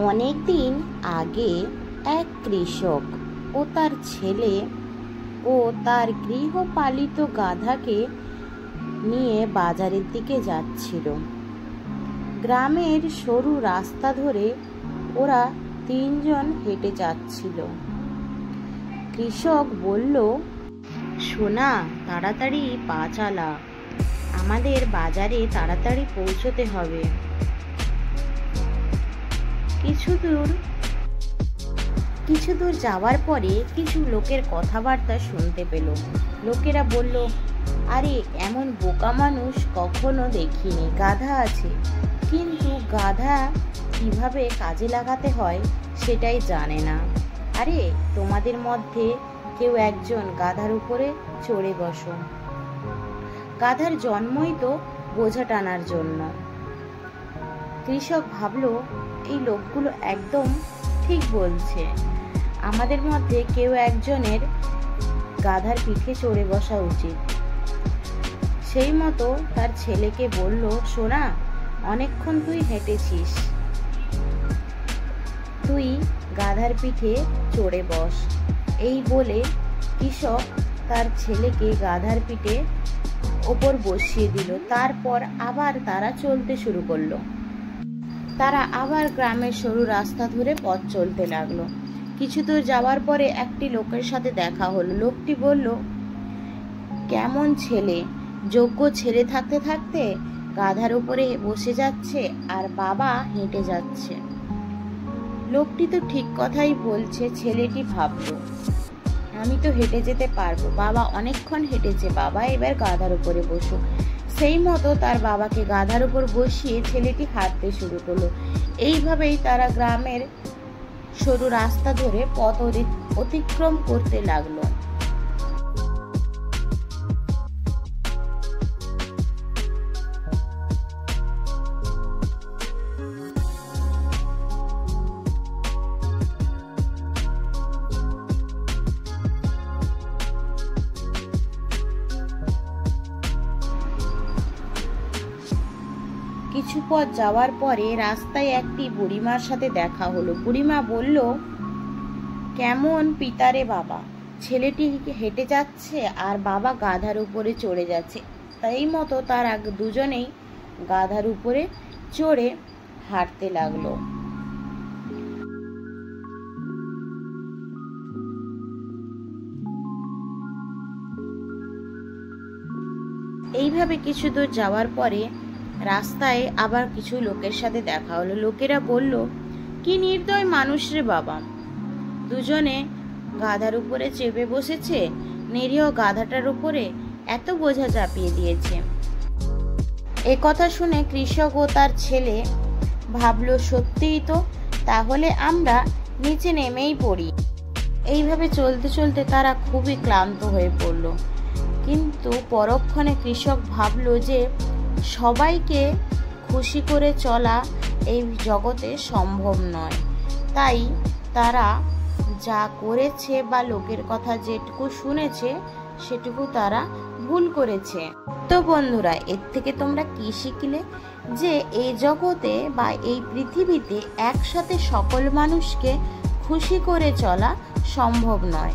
অনেক দিন আগে এক কৃষক ও তার ছেলে ও তার গৃহপালিত গাধাকে নিয়ে বাজারের দিকে যাচ্ছিল। গ্রামের সরু রাস্তা ধরে ওরা তিনজন হেঁটে যাচ্ছিল। কৃষক বলল, সোনা, তাড়াতাড়ি পা চালা, আমাদের বাজারে তাড়াতাড়ি পৌঁছতে হবে। কিছু দূর যাওয়ার পরে কিছু লোকের কথাবার্তা শুনতে পেল। লোকেরা বলল, আরে এমন বোকা মানুষ কখনো দেখিনি। গাধা আছে, কিন্তু গাধা কিভাবে কাজে লাগাতে হয় সেটাই জানে না। আরে তোমাদের মধ্যে কেউ একজন গাধার উপরে চড়ে বসো। গাধার জন্মই তো বোঝা টানার জন্য। কৃষক ভাবলো, এই লোকগুলো একদম ঠিক বলছে, আমাদের মধ্যে কেউ একজনের গাধার পিঠে চড়ে বসা উচিত। সেই মতো তার ছেলেকে বলল, সোনা, অনেকক্ষণ তুই হেঁটেছিস, তুই গাধার পিঠে চড়ে বস। এই বলে কৃষক তার ছেলেকে গাধার পিঠে ওপর বসিয়ে দিল। তারপর আবার তারা চলতে শুরু করলো। তারা আবার গ্রামের সরু রাস্তা ধরে পথ চলতে লাগলো। কিছু দূর যাওয়ার পরে একটি লোকের সাথে দেখা হলো। লোকটি বলল, কেমন ছেলে, যোগ্য ছেলে থাকতে থাকতে গাধার উপরে বসে যাচ্ছে আর বাবা হেঁটে যাচ্ছে। লোকটি তো ঠিক কথাই বলছে। ছেলেটি ভাবলো, আমি তো হেঁটে যেতে পারবো, বাবা অনেকক্ষণ হেঁটেছে, বাবা এবার গাধার উপরে বসো। সেই মতো তার বাবাকে গাধার উপর বসিয়ে ছেলেটি হাঁটতে শুরু করলো। এইভাবেই তারা গ্রামের সরু রাস্তা ধরে পথ অতিক্রম করতে লাগলো। কিছু পথ যাওয়ার পরে রাস্তায় একটি বুড়িমার সাথে দেখা হলো। বুড়িমা বলল, কেমন পিতারে বাবা, ছেলেটি হেঁটে যাচ্ছে আর বাবা গাধার উপরে চড়ে যাচ্ছে। তাই মতো তারা দুজনেই গাধার উপরে চড়ে হাঁটতে লাগলো। এইভাবে কিছু দূর যাওয়ার পরে রাস্তায় আবার কিছু লোকের সাথে দেখা হলো। লোকেরা বলল, কি নির্দয় মানুষ রে বাবা, দুজনে গাধার উপরে চেপে বসেছে, নিরীহ গাধাটার উপরে এত বোঝা চাপিয়ে দিয়েছে। এ কথা শুনে কৃষক ও তার ছেলে ভাবলো, সত্যিই তো, তাহলে আমরা নিচে নেমেই পড়ি। এইভাবে চলতে চলতে তারা খুবই ক্লান্ত হয়ে পড়ল। কিন্তু পরক্ষণে কৃষক ভাবলো যে সবাইকে খুশি করে চলা এই জগতে সম্ভব নয়। তাই তারা যা করেছে বা লোকের কথা যেটুকু শুনেছে সেটুকু তারা ভুল করেছে। তো বন্ধুরা, এর থেকে তোমরা কি শিখলে? যে এই জগতে বা এই পৃথিবীতে একসাথে সকল মানুষকে খুশি করে চলা সম্ভব নয়।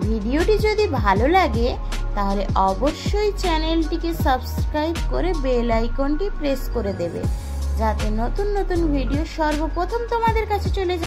ভিডিওটি যদি ভালো লাগে তাহলে অবশ্যই চ্যানেলটিকে সাবস্ক্রাইব করে বেল আইকনটি প্রেস করে দেবে, যাতে নতুন নতুন ভিডিও সর্বপ্রথম তোমাদের কাছে চলে যায়।